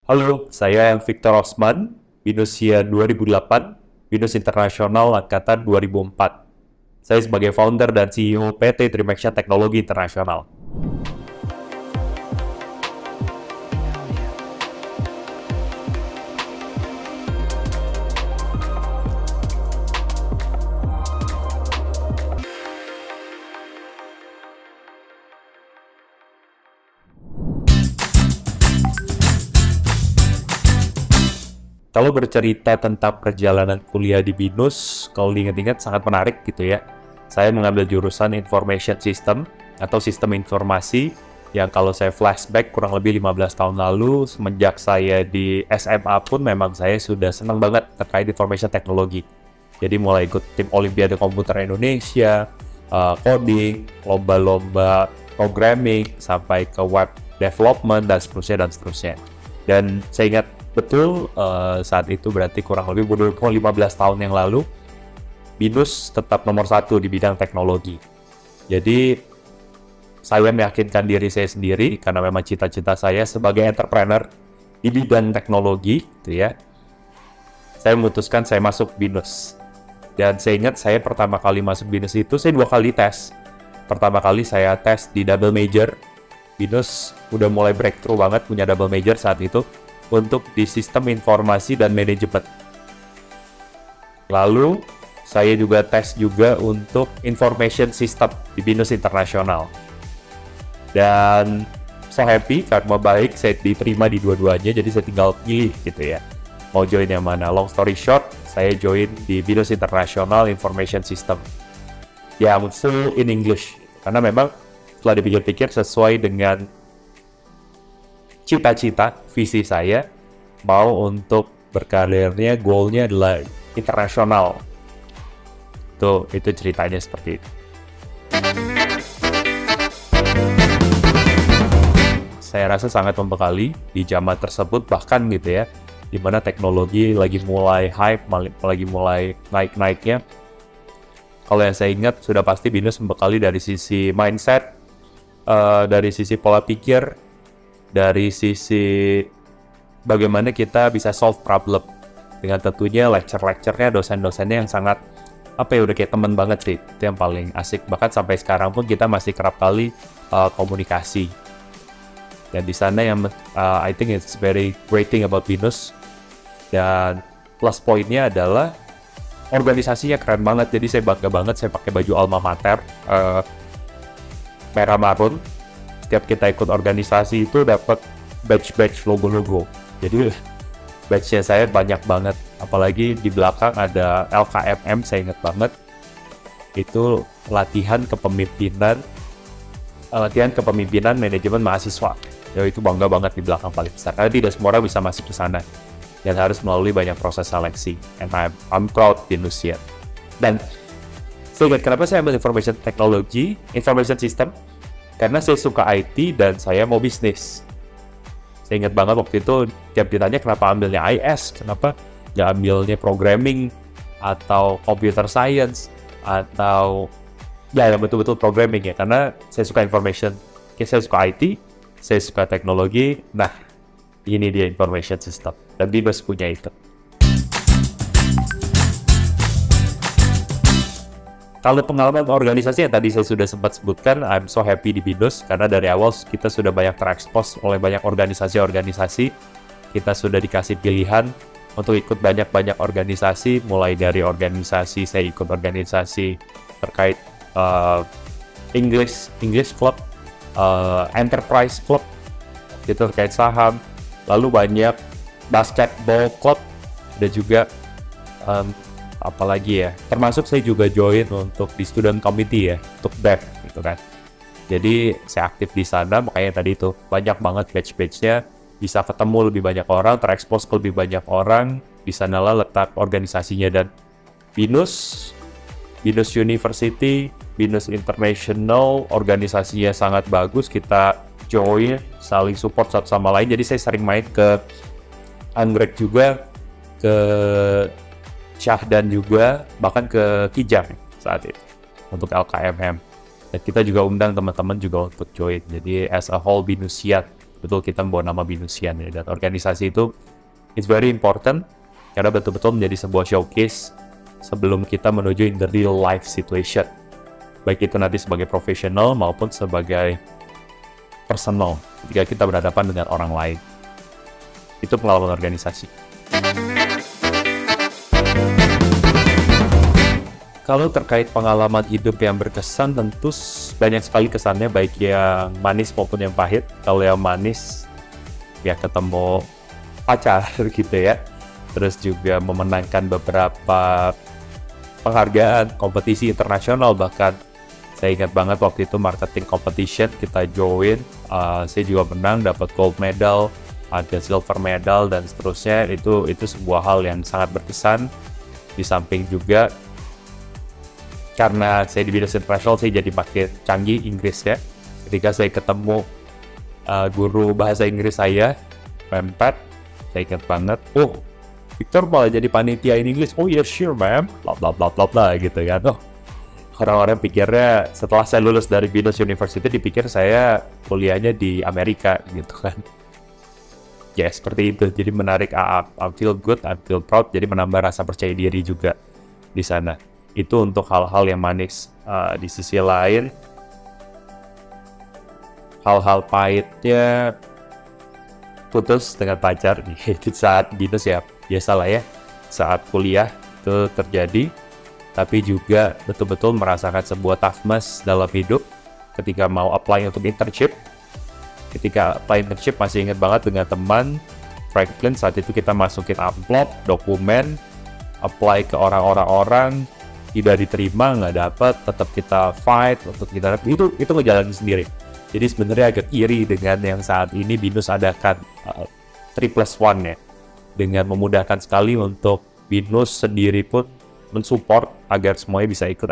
Halo, saya Victor Osman, Binusia 2008, Binus Internasional Angkatan 2004. Saya sebagai founder dan CEO PT Trimexa Teknologi Internasional. Kalau bercerita tentang perjalanan kuliah di BINUS, kalau diingat-ingat sangat menarik gitu ya. Saya mengambil jurusan Information System atau Sistem Informasi yang kalau saya flashback kurang lebih 15 tahun lalu, semenjak saya di SMA pun memang saya sudah senang banget terkait information technology. Jadi mulai ikut tim Olimpiade Komputer Indonesia, coding, lomba-lomba programming, sampai ke web development, dan seterusnya, dan seterusnya. Dan saya ingat betul saat itu berarti kurang lebih 15 tahun yang lalu, BINUS tetap nomor 1 di bidang teknologi. Jadi, saya meyakinkan diri saya sendiri, karena memang cita-cita saya sebagai entrepreneur di bidang teknologi, gitu ya. Saya memutuskan saya masuk BINUS. Dan saya ingat saya pertama kali masuk BINUS itu, saya 2 kali tes. Pertama kali saya tes di double major. BINUS udah mulai breakthrough banget punya double major saat itu, untuk di sistem informasi dan manajemen. Lalu, saya juga tes juga untuk information system di BINUS Internasional. Dan saya happy karena baik saya diterima di dua-duanya, jadi saya tinggal pilih gitu ya. Mau join yang mana? Long story short, saya join di BINUS Internasional Information System. Ya, full in English. Karena memang setelah dipikir-pikir sesuai dengan cita-cita, visi saya, mau untuk berkarirnya, goalnya adalah internasional. Itu ceritanya seperti itu. Saya rasa sangat membekali di zaman tersebut, bahkan gitu ya, di mana teknologi lagi mulai hype, lagi mulai naik-naiknya. Kalau yang saya ingat, sudah pasti BINUS membekali dari sisi mindset, dari sisi pola pikir, dari sisi bagaimana kita bisa solve problem, dengan tentunya lecture-lecturenya, dosen-dosennya yang sangat udah kayak teman banget sih. Itu yang paling asik. Bahkan sampai sekarang pun kita masih kerap kali komunikasi. Dan di sana yang I think it's very great thing about BINUS. Dan plus poinnya adalah organisasinya keren banget. Jadi saya bangga banget saya pakai baju alma mater merah marun. Setiap kita ikut organisasi itu dapat badge logo-logo. Jadi badge-nya saya banyak banget. Apalagi di belakang ada LKMM, saya ingat banget. Itu latihan kepemimpinan manajemen mahasiswa. Ya, itu bangga banget di belakang paling besar. Karena tidak semua orang bisa masuk ke sana. Dan harus melalui banyak proses seleksi. And I'm proud BINUS. Dan saya ingat kenapa saya ambil information technology, information system. Karena saya suka IT dan saya mau bisnis. Saya ingat banget waktu itu tiap ditanya kenapa ambilnya IS, kenapa nggak ambilnya programming atau computer science atau ya yang betul-betul programming ya. Karena saya suka information, saya suka IT, saya suka teknologi. Nah, ini dia information system dan BINUS punya itu. Kalau pengalaman organisasi yang tadi saya sudah sempat sebutkan, I'm so happy di BINUS karena dari awal kita sudah banyak terekspos oleh banyak organisasi-organisasi. Kita sudah dikasih pilihan untuk ikut banyak-banyak organisasi, mulai dari organisasi, saya ikut organisasi terkait English Club, Enterprise Club, itu terkait saham, lalu banyak basketball club, ada juga apalagi ya, termasuk saya juga join untuk di student committee ya, untuk BEM gitu kan. Jadi saya aktif di sana, makanya tadi itu banyak banget batch-batchnya, bisa ketemu lebih banyak orang, terekspos ke lebih banyak orang, di sanalah letak organisasinya. Dan BINUS University, BINUS International, organisasinya sangat bagus, kita join, saling support satu sama lain. Jadi saya sering main ke Anggrek juga, ke Syahdan juga, bahkan ke Kijang saat itu untuk LKMM. Dan kita juga undang teman-teman juga untuk join. Jadi as a whole BINUSiat betul kita membawa nama Binusian ya. Dan organisasi itu it's very important karena betul-betul menjadi sebuah showcase sebelum kita menuju in the real life situation. Baik itu nanti sebagai profesional maupun sebagai personal ketika kita berhadapan dengan orang lain. Itu pengalaman organisasi. Kalau terkait pengalaman hidup yang berkesan, tentu banyak sekali kesannya, baik yang manis maupun yang pahit. Kalau yang manis, ya ketemu pacar gitu ya. Terus juga memenangkan beberapa penghargaan, kompetisi internasional bahkan. Saya ingat banget waktu itu marketing competition, kita join. Saya juga menang, dapat gold medal, ada silver medal, dan seterusnya. Itu sebuah hal yang sangat berkesan. Di samping juga, karena saya di Binus International, saya jadi makin canggih Inggris ya. Ketika saya ketemu guru bahasa Inggris saya, Pempat, saya ingat banget, oh, Victor malah jadi panitia in English. Oh yeah, sure ma'am, bla bla bla bla bla gitu kan. Oh, orang-orang pikirnya setelah saya lulus dari Binus University, dipikir saya kuliahnya di Amerika gitu kan. Ya, seperti itu. Jadi menarik, I feel good, I feel proud, jadi menambah rasa percaya diri juga di sana. Itu untuk hal-hal yang manis. Di sisi lain, hal-hal pahitnya, putus dengan pacar di saat Binus ya, biasalah ya, saat kuliah itu terjadi. Tapi juga betul-betul merasakan sebuah toughness dalam hidup ketika mau apply untuk internship. Ketika apply internship, masih ingat banget dengan teman Franklin, saat itu kita masukin amplop, dokumen, apply ke orang-orang, tidak diterima, nggak dapat, tetap kita fight untuk kita itu ngejalanin sendiri. Jadi sebenarnya agak iri dengan yang saat ini Binus adakan 3+1 ya, dengan memudahkan sekali untuk Binus sendiri pun mensupport agar semuanya bisa ikut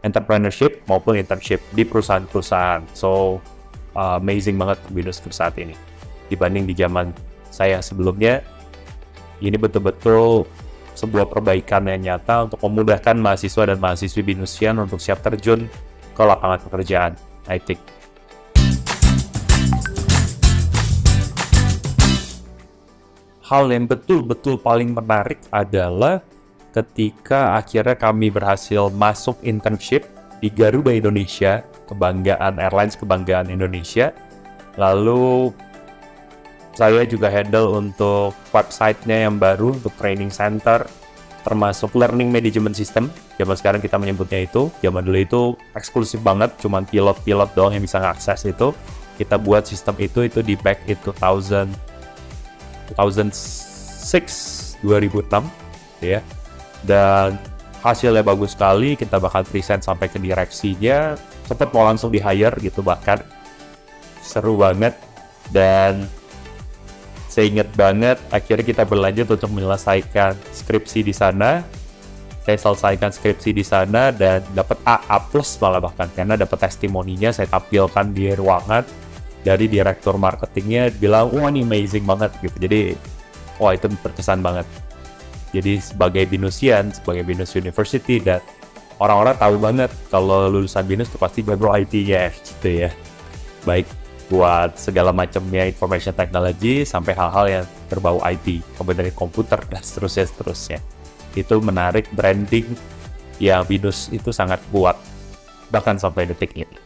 entrepreneurship maupun internship di perusahaan-perusahaan. So amazing banget Binus untuk saat ini dibanding di zaman saya sebelumnya. Ini betul-betul sebuah perbaikan yang nyata untuk memudahkan mahasiswa dan mahasiswi Binusian untuk siap terjun ke lapangan pekerjaan, I think. Hal yang betul-betul paling menarik adalah ketika akhirnya kami berhasil masuk internship di Garuda Indonesia, kebanggaan airlines, kebanggaan Indonesia. Lalu saya juga handle untuk website-nya yang baru, untuk training center, termasuk learning management system. Zaman sekarang kita menyebutnya itu. Zaman dulu itu eksklusif banget, cuman pilot-pilot doang yang bisa ngakses itu. Kita buat sistem itu di back in 2006, ya. Dan hasilnya bagus sekali, kita bakal present sampai ke direksinya. Cepet mau langsung di-hire gitu bahkan. Seru banget. Dan saya ingat banget, akhirnya kita berlanjut untuk menyelesaikan skripsi di sana. Saya selesaikan skripsi di sana dan dapat AA+ malah bahkan, karena dapat testimoninya saya tampilkan di ruangan dari direktur marketingnya, bilang, wah ini amazing banget gitu. Jadi, wah itu berkesan banget. Jadi sebagai Binusian, sebagai Binus University, dan orang-orang tahu banget kalau lulusan Binus itu pasti background IT-nya gitu ya. Baik buat segala macamnya information technology sampai hal-hal yang berbau IT, kemudian komputer dan seterusnya. Itu menarik, branding yang Binus itu sangat kuat bahkan sampai detik ini.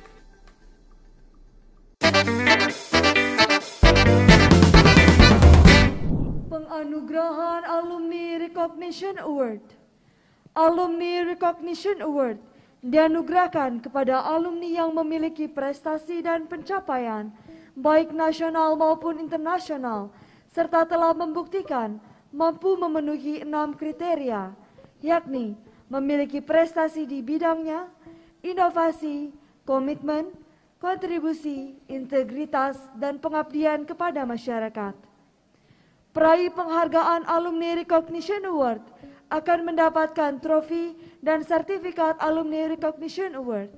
Penganugerahan Alumni Recognition Award. Alumni Recognition Award dianugerahkan kepada alumni yang memiliki prestasi dan pencapaian baik nasional maupun internasional, serta telah membuktikan mampu memenuhi 6 kriteria, yakni memiliki prestasi di bidangnya, inovasi, komitmen, kontribusi, integritas, dan pengabdian kepada masyarakat. Peraih penghargaan Alumni Recognition Award akan mendapatkan trofi dan sertifikat Alumni Recognition Award.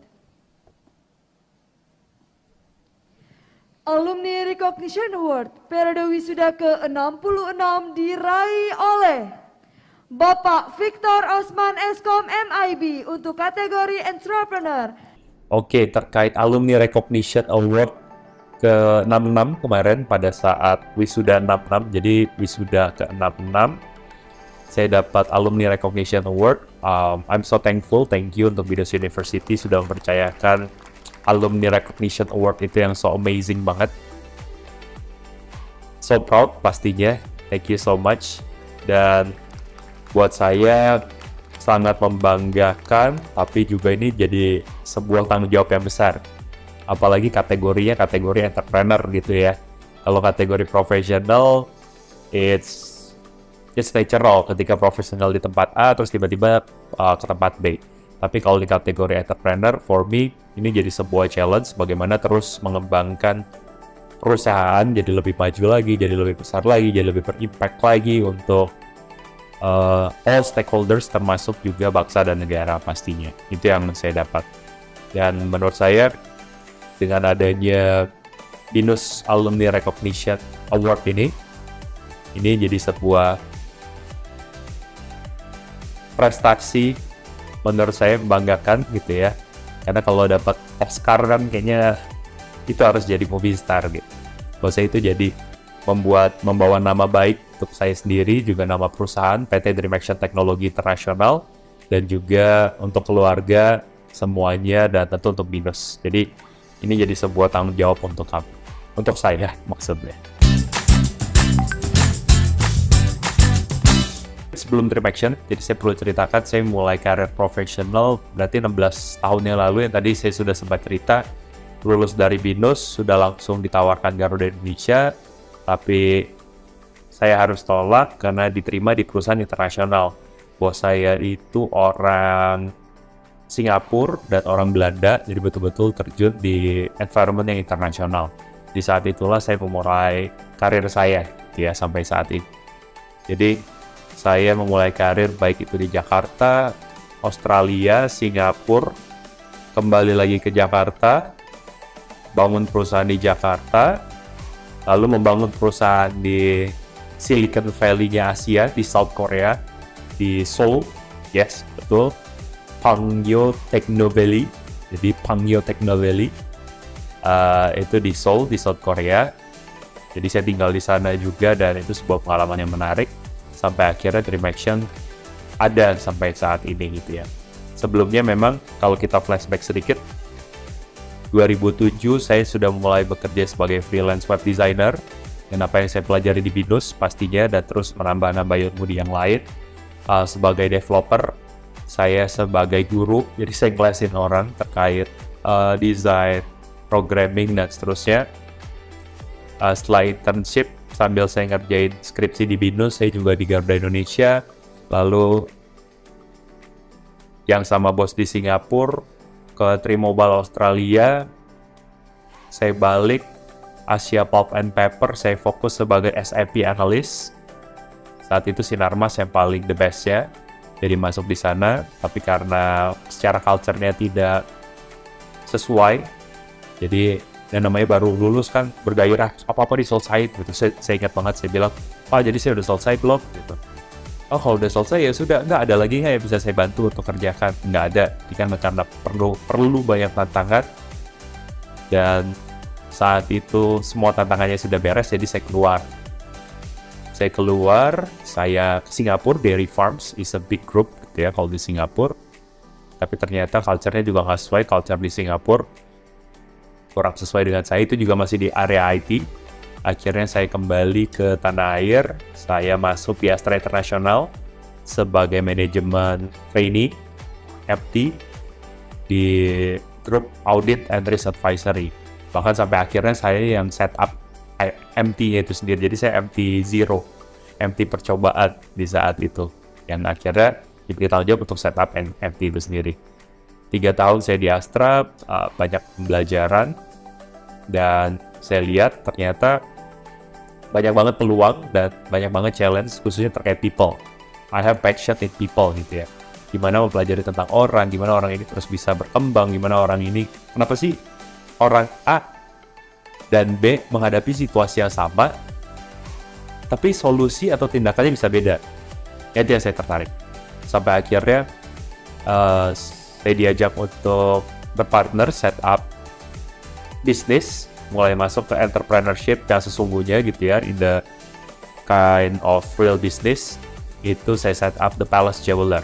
Alumni Recognition Award periode wisuda ke-66 diraih oleh Bapak Victor Osman Eskom MIB untuk kategori Entrepreneur. Oke, terkait Alumni Recognition Award ke-66 kemarin pada saat wisuda 66, jadi wisuda ke-66 saya dapat Alumni Recognition Award. I'm so thankful, thank you untuk Binus University sudah mempercayakan Alumni Recognition Award itu yang so amazing banget. So proud pastinya, thank you so much. Dan buat saya sangat membanggakan, tapi juga ini jadi sebuah tanggung jawab yang besar. Apalagi kategorinya kategori entrepreneur gitu ya. Kalau kategori profesional, it's natural ketika profesional di tempat A terus tiba-tiba ke tempat B. Tapi kalau di kategori entrepreneur, for me ini jadi sebuah challenge bagaimana terus mengembangkan perusahaan jadi lebih maju lagi, jadi lebih besar lagi, jadi lebih berimpact lagi untuk all stakeholders termasuk juga bangsa dan negara pastinya. Itu yang saya dapat. Dan menurut saya dengan adanya Binus Alumni Recognition Award ini jadi sebuah prestasi menurut saya membanggakan gitu ya. Karena kalau dapat Oscar kan kayaknya itu harus jadi movie star gitu. Buat saya itu jadi membawa nama baik untuk saya sendiri, juga nama perusahaan PT Dream Action Teknologi Internasional, dan juga untuk keluarga semuanya, dan tentu untuk Binus. Jadi ini jadi sebuah tanggung jawab untuk kami, untuk saya maksudnya. Sebelum Dream Action, jadi saya perlu ceritakan saya mulai karir profesional berarti 16 tahun yang lalu yang tadi saya sudah sempat cerita. Lulus dari Binus, sudah langsung ditawarkan Garuda Indonesia, tapi saya harus tolak karena diterima di perusahaan internasional. Bos saya itu orang Singapura dan orang Belanda, jadi betul-betul terjun di environment yang internasional. Di saat itulah saya memulai karir saya, ya sampai saat ini. Jadi saya memulai karir baik itu di Jakarta, Australia, Singapura, kembali lagi ke Jakarta, bangun perusahaan di Jakarta, lalu membangun perusahaan di Silicon Valley-nya Asia, di South Korea, di Seoul, yes, betul, Pangyo Techno Valley, jadi Pangyo Techno Valley, itu di Seoul, di South Korea. Jadi saya tinggal di sana juga dan itu sebuah pengalaman yang menarik. Sampai akhirnya Dream Action ada sampai saat ini gitu ya. Sebelumnya memang kalau kita flashback sedikit, 2007 saya sudah mulai bekerja sebagai freelance web designer, dan apa yang saya pelajari di Binus pastinya, dan terus menambah-nambah ilmu di yang lain. Sebagai developer, saya sebagai guru, jadi saya ngelesin orang terkait desain, programming, dan seterusnya. Setelah internship, sambil saya ngerjain skripsi di Binus, saya juga di Garuda Indonesia. Lalu yang sama bos di Singapura, ke Trimobile Australia, saya balik Asia Pulp and Paper, saya fokus sebagai SAP analyst. Saat itu Sinarmas yang paling the best ya, jadi masuk di sana. Tapi karena secara culture-nya tidak sesuai, jadi dan namanya baru lulus kan bergairah, apa-apa diselesaikan gitu. Saya ingat banget, saya bilang, "Pak, jadi saya udah selesai belum?" gitu. "Oh, kalau udah selesai ya sudah, nggak ada lagi nggak yang bisa saya bantu untuk kerjakan?" Nggak ada, karena perlu banyak tantangan. Dan saat itu semua tantangannya sudah beres, jadi saya keluar. Saya ke Singapura. Dairy Farms is a big group gitu ya kalau di Singapura. Tapi ternyata culture-nya juga nggak sesuai, culture di Singapura kurang sesuai dengan saya, itu juga masih di area IT. Akhirnya saya kembali ke tanah air, saya masuk di Astra International sebagai manajemen trainee FT di Group Audit and Risk Advisory. Bahkan sampai akhirnya saya yang set up MT-nya itu sendiri, jadi saya MT 0, MT percobaan di saat itu. Yang akhirnya diberi tanggung jawab untuk set up MT itu sendiri. 3 tahun saya di Astra, banyak pembelajaran, dan saya lihat ternyata banyak banget peluang dan banyak banget challenge, khususnya terkait people. I have passion in people gitu ya. Gimana mempelajari tentang orang, gimana orang ini terus bisa berkembang, gimana orang ini, kenapa sih orang A dan B menghadapi situasi yang sama, tapi solusi atau tindakannya bisa beda. Itu yang saya tertarik. Sampai akhirnya saya diajak untuk berpartner set up bisnis mulai masuk ke entrepreneurship yang sesungguhnya gitu ya, in the kind of real business, itu saya set up The Palace Jeweler.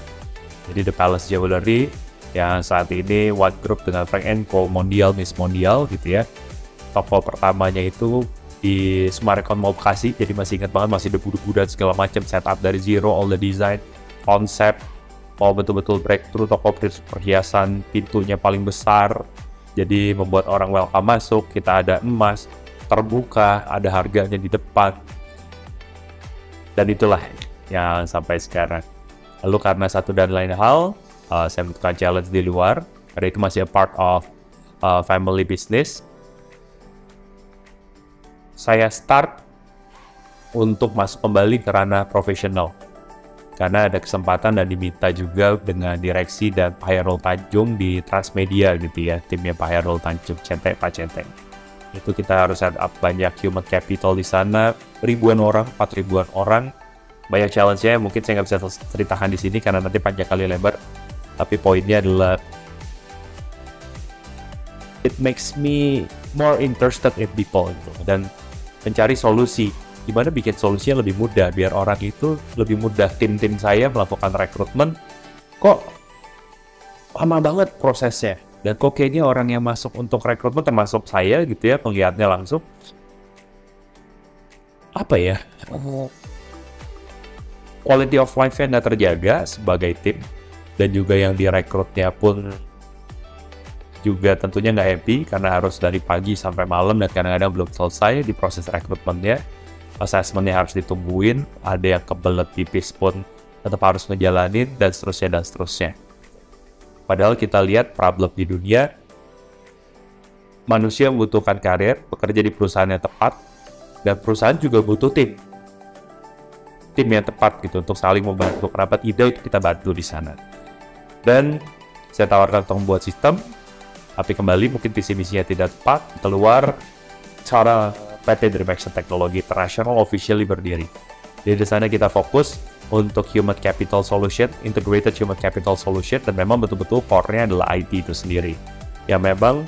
Jadi The Palace Jewelry yang saat ini one group dengan Frank & Co, Mondial, Miss Mondial gitu ya. Toko pertamanya itu di Sumarekon Mall Bekasi, jadi masih ingat banget, masih debu-debu dan segala macam, setup dari zero, all the design, konsep, mau betul-betul breakthrough, toko perhiasan pintunya paling besar, jadi membuat orang welcome masuk, kita ada emas, terbuka, ada harganya di depan, dan itulah yang sampai sekarang. Lalu karena satu dan lain hal, saya membutuhkan challenge di luar, karena itu masih a part of family business. Saya start untuk masuk kembali ke ranah profesional. Karena ada kesempatan dan diminta juga dengan direksi dan Pak Hairul Tanjung di Transmedia gitu ya, timnya Pak Hairul Tanjung, Pak Centeng. Itu kita harus set up banyak human capital di sana, ribuan orang, 4.000-an orang. Banyak challenge-nya, mungkin saya nggak bisa ceritakan di sini karena nanti panjang kali lebar. Tapi poinnya adalah it makes me more interested in people gitu, dan mencari solusi. Gimana bikin solusinya lebih mudah, biar orang itu lebih mudah, tim-tim saya melakukan rekrutmen, kok lama banget prosesnya. Dan kok kayaknya orang yang masuk untuk rekrutmen, termasuk saya gitu ya, penglihatnya langsung, apa ya, quality of life-nya nggak terjaga sebagai tim, dan juga yang direkrutnya pun juga tentunya nggak happy, karena harus dari pagi sampai malam, dan kadang-kadang belum selesai di proses rekrutmennya. Assessment-nya harus ditungguin, ada yang kebelet tipis pun tetap harus ngejalanin, dan seterusnya dan seterusnya. Padahal kita lihat problem di dunia, manusia membutuhkan karir, bekerja di perusahaan yang tepat, dan perusahaan juga butuh tim yang tepat gitu untuk saling membantu. Kenapa tidak, itu kita bantu di sana. Dan saya tawarkan untuk membuat sistem, tapi kembali mungkin visi misinya tidak tepat, keluar cara PT Dream Action Technology International officially berdiri. Di sana kita fokus untuk Human Capital Solution, Integrated Human Capital Solution, dan memang betul-betul core-nya adalah IT itu sendiri. Ya memang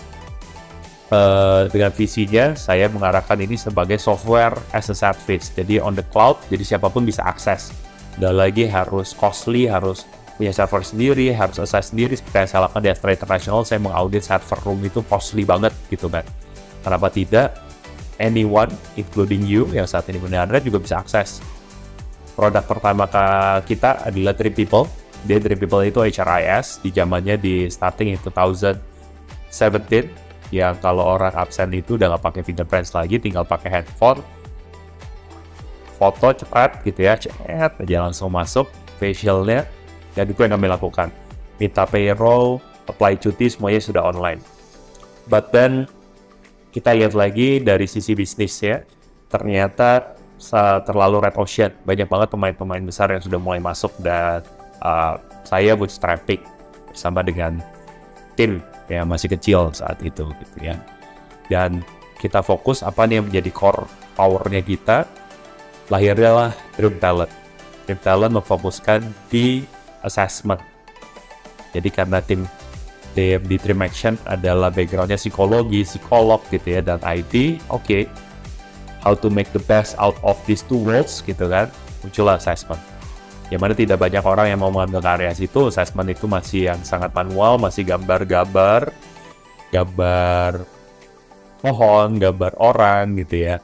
dengan visinya saya mengarahkan ini sebagai software as a service, jadi on the cloud, jadi siapapun bisa akses. Dan lagi harus costly, harus punya server sendiri, harus access sendiri. Seperti yang saya lakukan di Astra International, saya mengaudit server room itu costly banget gitu kan. Kenapa tidak? Anyone, including you, yang saat ini benar-benar juga bisa akses. Produk pertama kita adalah Dream People. Dia Dream People itu HRIS, di zamannya di starting in 2017, yang kalau orang absen itu udah nggak pakai fingerprints lagi, tinggal pakai handphone, foto cepat gitu ya, cet aja langsung masuk, facialnya, dan itu yang kami lakukan. Minta payroll, apply cuti, semuanya sudah online. But then, kita lihat lagi dari sisi bisnis ya, ternyata terlalu red ocean. Banyak banget pemain-pemain besar yang sudah mulai masuk, dan saya bootstrapping bersama dengan tim yang masih kecil saat itu gitu ya. Dan kita fokus apa nih yang menjadi core powernya kita. Lahirnya lah Dream Talent. Dream Talent memfokuskan di assessment. Jadi karena tim di Dream Action adalah backgroundnya psikologi, psikolog gitu ya, dan IT, oke. How to make the best out of these two worlds gitu kan, muncullah assessment. Yang mana tidak banyak orang yang mau mengambil karya situ. Assessment itu masih yang sangat manual, masih gambar pohon, gambar orang gitu ya,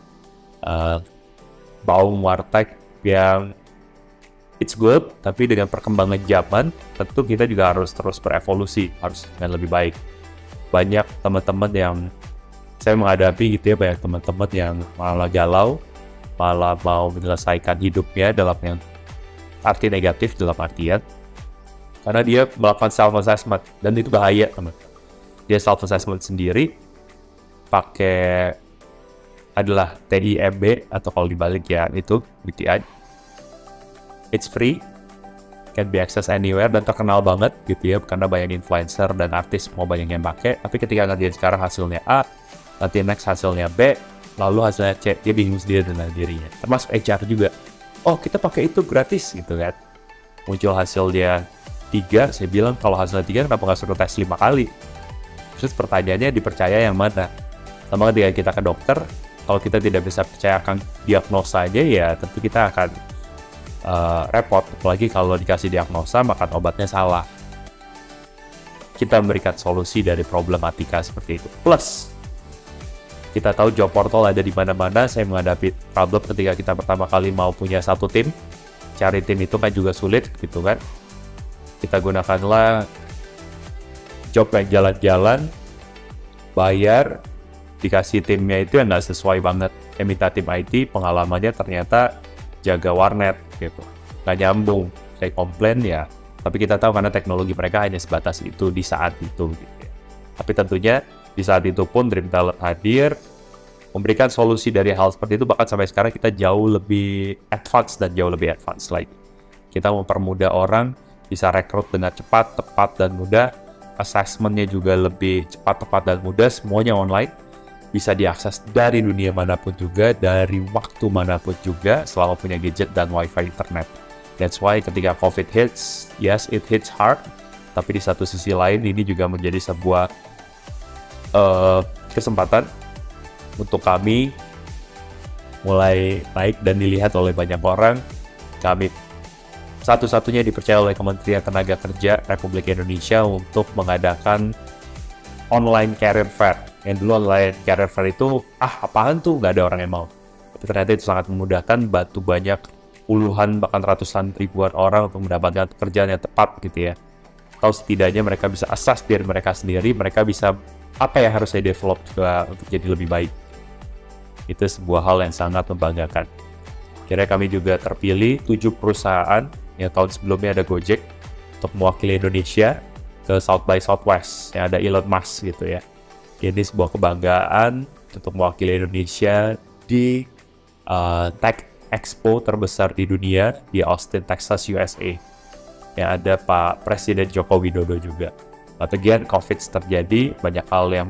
baum warteg yang it's good, tapi dengan perkembangan zaman, tentu kita juga harus terus berevolusi, harus dengan lebih baik. Banyak teman-teman yang saya menghadapi gitu ya, banyak teman-teman yang malah galau, malah mau menyelesaikan hidupnya dalam yang arti negatif, dalam artian karena dia melakukan self-assessment, dan itu bahaya teman. Dia self-assessment sendiri, pakai adalah TIMB, atau kalau dibalik ya itu BTI. It's free, can be accessed anywhere, dan terkenal banget gitu ya, karena banyak influencer dan artis mau banyak yang pakai. Tapi ketika ngerjain sekarang hasilnya A, nanti next hasilnya B, lalu hasilnya C, dia bingung sendiri dengan dirinya. Termasuk HR juga. Oh, kita pakai itu gratis gitu kan. Muncul hasil dia 3, saya bilang kalau hasilnya 3 kenapa nggak suruh tes 5 kali? Terus pertanyaannya dipercaya yang mana? Sama ketika kita ke dokter, kalau kita tidak bisa percayakan diagnosanya, ya tentu kita akan repot. Apalagi kalau dikasih diagnosa, makan obatnya salah. Kita memberikan solusi dari problematika seperti itu. Plus, kita tahu job portal ada di mana-mana. Saya menghadapi problem ketika kita pertama kali mau punya satu tim. Cari tim itu kan juga sulit, gitu kan. Kita gunakanlah job yang jalan-jalan, bayar, dikasih timnya itu yang nggak sesuai banget. Yang minta tim IT, pengalamannya ternyata jaga warnet, gitu. Nggak nyambung. Saya komplain ya, tapi kita tahu karena teknologi mereka hanya sebatas itu di saat itu, gitu ya. Tapi tentunya di saat itu pun Dream Talent hadir, memberikan solusi dari hal seperti itu, bahkan sampai sekarang kita jauh lebih advance dan jauh lebih advance lagi. Kita mempermudah orang, bisa rekrut dengan cepat, tepat, dan mudah. Assessment-nya juga lebih cepat, tepat, dan mudah, semuanya online. Bisa diakses dari dunia manapun juga, dari waktu manapun juga, selama punya gadget dan wifi internet. That's why ketika COVID hits, yes, it hits hard, tapi di satu sisi lain ini juga menjadi sebuah kesempatan untuk kami mulai naik dan dilihat oleh banyak orang. Kami satu-satunya dipercaya oleh Kementerian Tenaga Kerja Republik Indonesia untuk mengadakan online career fair. Yang dulu online career fair itu, apaan tuh, nggak ada orang yang mau. Tapi ternyata itu sangat memudahkan, bantu banyak puluhan bahkan ratusan ribuan orang untuk mendapatkan pekerjaan yang tepat, gitu ya. Atau setidaknya mereka bisa assess diri mereka sendiri, mereka bisa apa yang harus saya develop juga untuk jadi lebih baik. Itu sebuah hal yang sangat membanggakan. Akhirnya kami juga terpilih 7 perusahaan, yang tahun sebelumnya ada Gojek, untuk mewakili Indonesia ke South by Southwest, yang ada Elon Musk, gitu ya. Ini sebuah kebanggaan untuk mewakili Indonesia di Tech Expo terbesar di dunia di Austin, Texas, USA. Yang ada Pak Presiden Joko Widodo juga. But again, COVID terjadi, banyak hal yang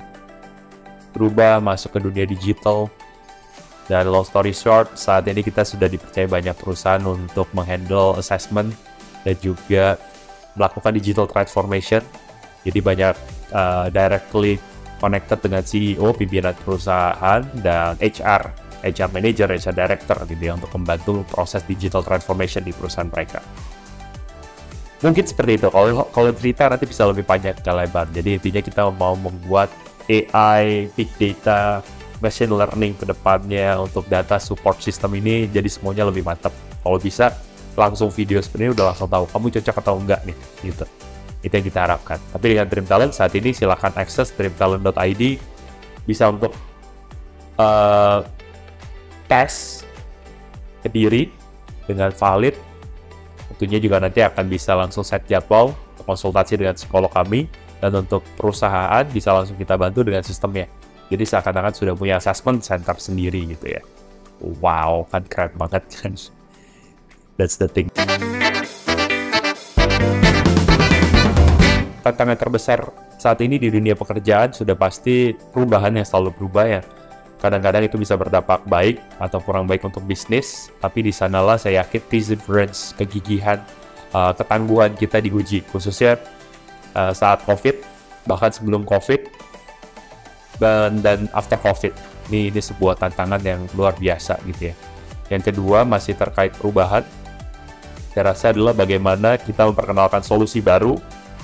berubah, masuk ke dunia digital. Dan long story short, saat ini kita sudah dipercaya banyak perusahaan untuk menghandle assessment dan juga melakukan digital transformation. Jadi banyak directly connected dengan CEO, pimpinan perusahaan, dan HR manager, HR director, gitu ya, untuk membantu proses digital transformation di perusahaan mereka. Mungkin seperti itu. Kalau cerita nanti bisa lebih panjang dan lebar. Jadi intinya kita mau membuat AI, big data, machine learning ke depannya untuk data support system ini jadi semuanya lebih mantap. Kalau bisa langsung video sebenarnya udah langsung tahu kamu cocok atau enggak nih, gitu. Itu yang kita harapkan. Tapi dengan Dream Talent saat ini silahkan akses dreamtalent.id, bisa untuk tes ke diri dengan valid. Tentunya juga nanti akan bisa langsung set jadwal konsultasi dengan psikolog kami, dan untuk perusahaan bisa langsung kita bantu dengan sistemnya. Jadi seakan-akan sudah punya assessment center sendiri, gitu ya. Wow, kan keren banget kan. That's the thing. Tantangan terbesar saat ini di dunia pekerjaan sudah pasti perubahan yang selalu berubah ya. Kadang-kadang itu bisa berdampak baik atau kurang baik untuk bisnis, tapi di sanalah saya yakin perseverance, kegigihan, ketangguhan kita diuji, khususnya saat COVID, bahkan sebelum COVID, dan after COVID. Ini sebuah tantangan yang luar biasa, gitu ya. Yang kedua masih terkait perubahan, saya rasa adalah bagaimana kita memperkenalkan solusi baru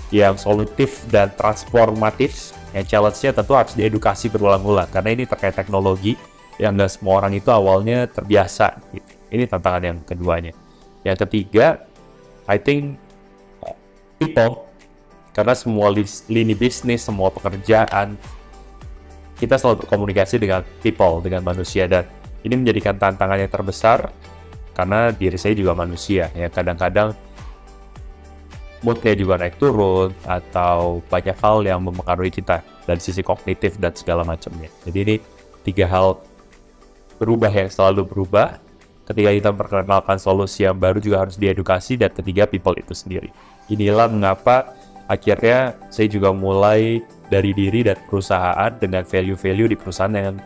yang solutif dan transformatif. Yang challenge-nya tentu harus diedukasi berulang-ulang, karena ini terkait teknologi yang nggak semua orang itu awalnya terbiasa, gitu. Ini tantangan yang keduanya. Yang ketiga, I think people, karena semua lini bisnis, semua pekerjaan, kita selalu berkomunikasi dengan people, dengan manusia, dan ini menjadikan tantangan yang terbesar karena diri saya juga manusia ya, kadang-kadang moodnya juga naik turun atau banyak hal yang mempengaruhi kita dari sisi kognitif dan segala macamnya. Jadi ini 3 hal berubah yang selalu berubah. Ketika kita memperkenalkan solusi yang baru juga harus diedukasi, dan ketiga people itu sendiri. Inilah mengapa akhirnya saya juga mulai dari diri dan perusahaan dengan value-value di perusahaan yang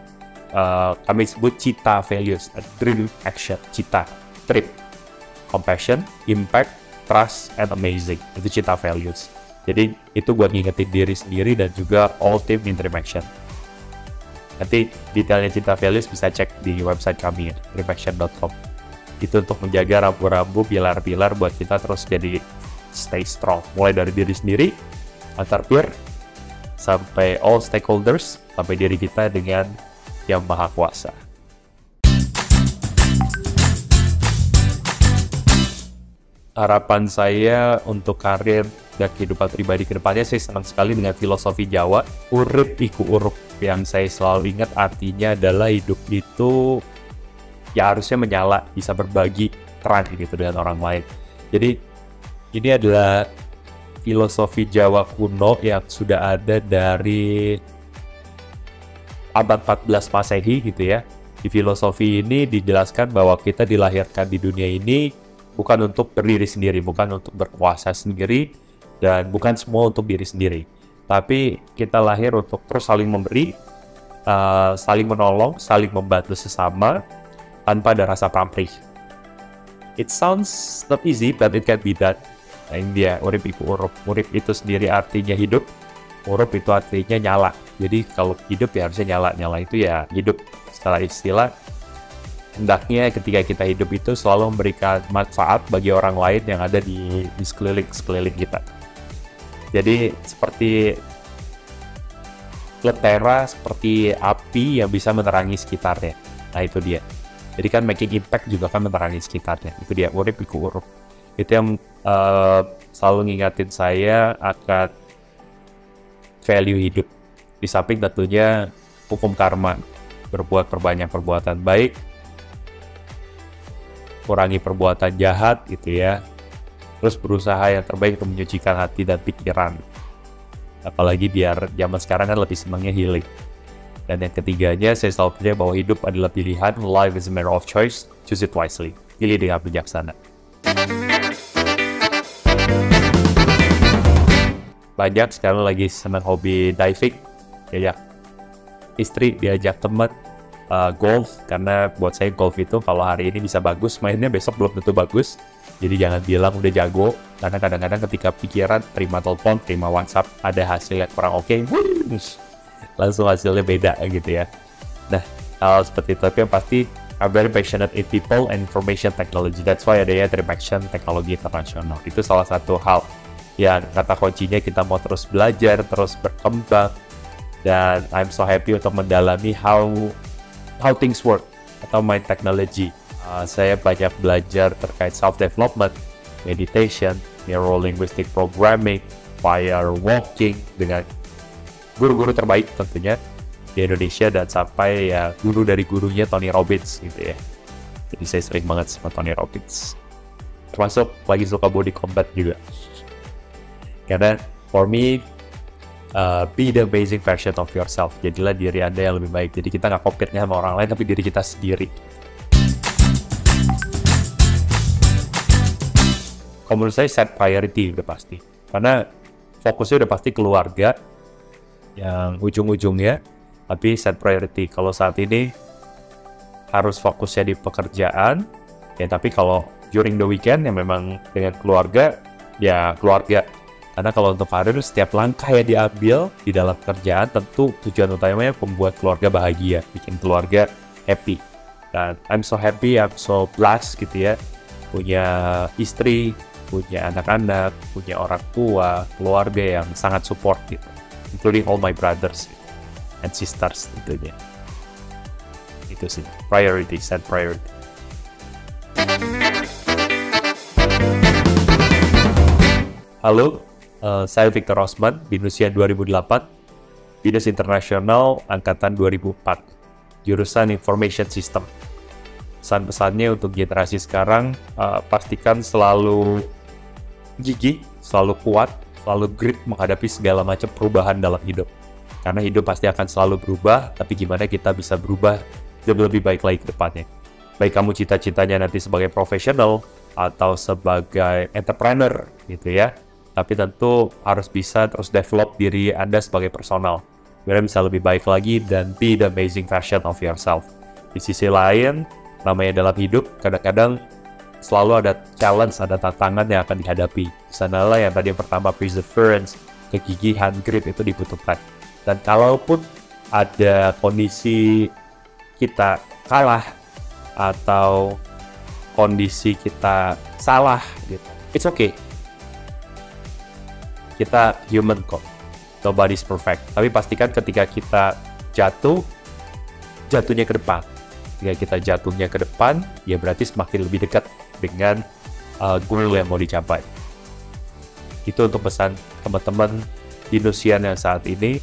kami sebut CITA values, Dream Action, CITA, TRIP, Compassion, Impact, Trust, and Amazing. Itu CITA values. Jadi itu buat ngingetin diri sendiri dan juga all team in Dream Action. Nanti detailnya Cinta Values bisa cek di website kami ya, dreamaction.com. Itu untuk menjaga rambu-rambu, pilar-pilar buat kita terus jadi stay strong. Mulai dari diri sendiri, antar peer, sampai all stakeholders, sampai diri kita dengan Yang Maha Kuasa. Harapan saya untuk karir dan kehidupan pribadi ke depannya, saya senang sekali dengan filosofi Jawa, urip iku urup, yang saya selalu ingat artinya adalah hidup itu ya harusnya menyala, bisa berbagi terang gitu dengan orang lain. Jadi ini adalah filosofi Jawa kuno yang sudah ada dari abad 14 Masehi gitu ya. Di filosofi ini dijelaskan bahwa kita dilahirkan di dunia ini bukan untuk berdiri sendiri, bukan untuk berkuasa sendiri, dan bukan semua untuk diri sendiri. Tapi kita lahir untuk terus saling memberi, saling menolong, saling membantu sesama, tanpa ada rasa pamrih. It sounds not easy, but it can be done. Nah ini dia, urip iku urup. Urip itu sendiri artinya hidup, urup itu artinya nyala. Jadi kalau hidup ya harusnya nyala. Nyala itu ya hidup. Secara istilah, hendaknya ketika kita hidup itu selalu memberikan manfaat bagi orang lain yang ada di sekeliling kita. Jadi seperti lentera, seperti api yang bisa menerangi sekitarnya. Nah itu dia. Jadi kan making impact juga kan menerangi sekitarnya. Itu dia, urip iku urup. Itu yang selalu ngingatin saya akan value hidup. Di samping tentunya hukum karma, berbuat perbanyak perbuatan baik, kurangi perbuatan jahat gitu ya, terus berusaha yang terbaik untuk menyucikan hati dan pikiran, apalagi biar zaman sekarang kan lebih senangnya healing. Dan yang ketiganya, saya selalu percaya bahwa hidup adalah pilihan, life is a matter of choice, choose it wisely, pilih dengan bijaksana. Banyak sekarang lagi senang hobi diving, diajak istri, diajak teman, golf, karena buat saya golf itu kalau hari ini bisa bagus, mainnya besok belum tentu bagus. Jadi jangan bilang udah jago, karena kadang-kadang ketika pikiran terima telepon, terima WhatsApp, ada hasil yang kurang oke, langsung hasilnya beda gitu ya. Nah, hal seperti itu, tapi yang pasti I'm very passionate in people and information technology. That's why adanya Dreamaction Teknologi Internasional. Itu salah satu hal yang kata kuncinya kita mau terus belajar, terus berkembang, dan I'm so happy untuk mendalami how things work atau mind technology. Saya banyak belajar terkait self-development, meditation, neuro-linguistic programming, firewalking dengan guru-guru terbaik tentunya di Indonesia, dan sampai ya guru dari gurunya Tony Robbins gitu ya. Jadi saya sering banget sama Tony Robbins. Termasuk lagi suka body combat juga. Karena for me, be the amazing version of yourself. Jadilah diri Anda yang lebih baik. Jadi kita nggak compete-nya sama orang lain, tapi diri kita sendiri. Kalau menurut saya set priority udah pasti. Karena fokusnya udah pasti keluarga yang ujung-ujungnya, tapi set priority. Kalau saat ini harus fokusnya di pekerjaan, ya tapi kalau during the weekend ya memang dengan keluarga, ya keluarga. Karena kalau untuk karir, setiap langkah yang diambil di dalam pekerjaan tentu tujuan utamanya membuat keluarga bahagia, bikin keluarga happy. Dan I'm so happy, I'm so blessed gitu ya, punya istri, punya anak-anak, punya orang tua, keluarga yang sangat support gitu, including all my brothers and sisters tentunya. Itu sih, priority, set priority. Halo, saya Victor Osman, Binusia 2008, Binus Internasional Angkatan 2004, jurusan Information System. Pesan-pesannya untuk generasi sekarang, pastikan selalu gigih, selalu kuat, selalu grit menghadapi segala macam perubahan dalam hidup. Karena hidup pasti akan selalu berubah, tapi gimana kita bisa berubah jauh lebih baik lagi ke depannya. Baik kamu cita-citanya nanti sebagai profesional atau sebagai entrepreneur gitu ya. Tapi tentu harus bisa terus develop diri Anda sebagai personal. Biar bisa lebih baik lagi dan be the amazing version of yourself. Di sisi lain, namanya dalam hidup, kadang-kadang selalu ada challenge, ada tantangan yang akan dihadapi. Di sanalah yang tadi yang pertama, perseverance, kegigihan, grit itu dibutuhkan. Dan kalaupun ada kondisi kita kalah atau kondisi kita salah gitu. It's okay. Kita human kok. Nobody's perfect. Tapi pastikan ketika kita jatuhnya ke depan. Ketika kita jatuhnya ke depan, ya berarti semakin lebih dekat dengan goal yang mau dicapai. Itu untuk pesan teman-teman Binusian yang saat ini.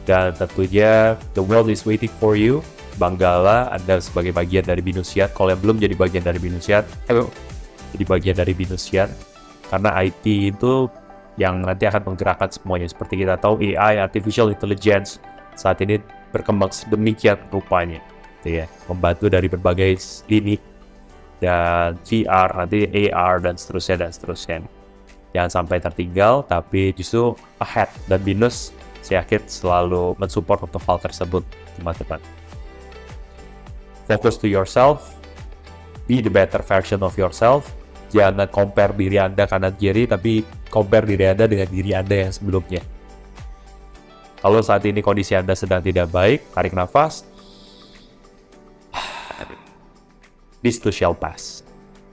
Dan tentunya the world is waiting for you. Banggalah Anda sebagai bagian dari Binusian. Kalau yang belum jadi bagian dari Binusian, jadi bagian dari Binusian. Karena IT itu yang nanti akan menggerakkan semuanya. Seperti kita tahu, AI, Artificial Intelligence, saat ini berkembang sedemikian rupanya. Gitu ya. Membantu dari berbagai lini. Dan VR, nanti AR, dan seterusnya, dan seterusnya. Jangan sampai tertinggal, tapi justru ahead. Dan Binus, saya yakin selalu mensupport untuk hal tersebut, teman-teman. Focus to yourself, be the better version of yourself. Jangan compare diri Anda kanan kiri, tapi compare diri Anda dengan diri Anda yang sebelumnya. Kalau saat ini kondisi Anda sedang tidak baik, tarik nafas. This too shall pass.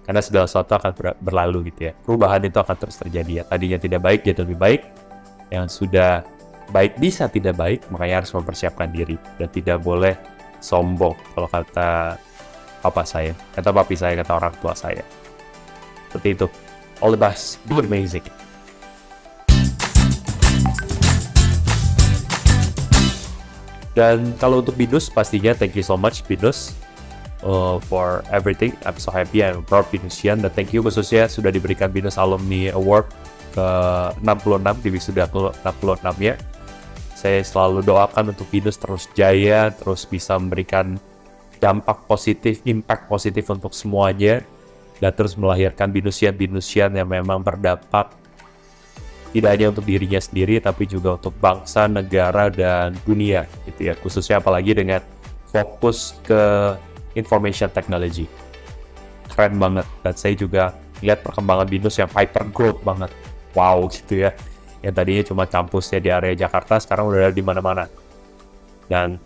Karena segala sesuatu akan berlalu gitu ya. Perubahan itu akan terus terjadi ya. Tadinya tidak baik, jadi lebih baik. Yang sudah baik bisa tidak baik, makanya harus mempersiapkan diri. Dan tidak boleh sombong, kalau kata papa saya, kata papi saya, kata orang tua saya. Seperti itu. All the best. Do amazing. Dan kalau untuk Binus, pastinya thank you so much Binus for everything. I'm so happy and proud Binusian. Dan thank you khususnya sudah diberikan Binus Alumni Award ke 66 di wisuda 66 ya. Saya selalu doakan untuk Binus terus jaya, terus bisa memberikan dampak positif, impact positif untuk semuanya, dan terus melahirkan Binusian yang memang berdampak tidak hanya untuk dirinya sendiri, tapi juga untuk bangsa, negara, dan dunia, gitu ya. Khususnya apalagi dengan fokus ke information technology. Keren banget, dan saya juga lihat perkembangan Binus yang hyper growth banget. Wow, gitu ya. Yang tadinya cuma kampusnya di area Jakarta, sekarang udah ada di mana-mana. Dan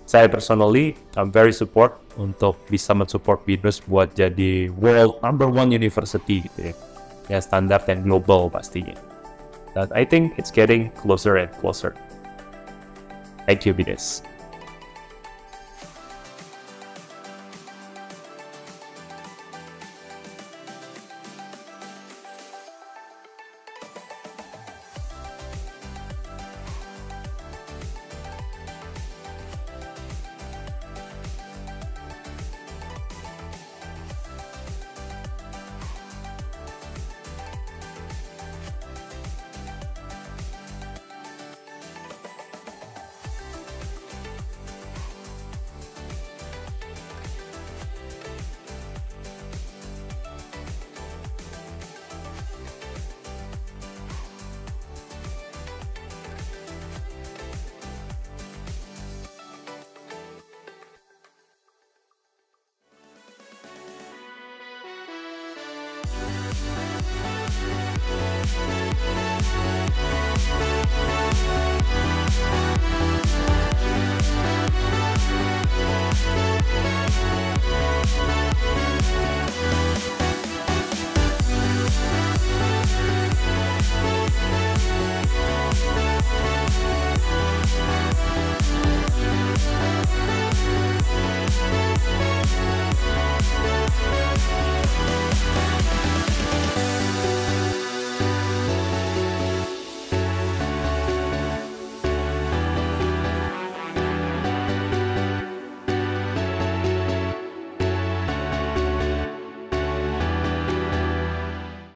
saya personally, I'm very support untuk bisa mensupport Binus buat jadi world number one university gitu ya. Ya standar dan global pastinya. Dan I think it's getting closer and closer. Thank you, Binus.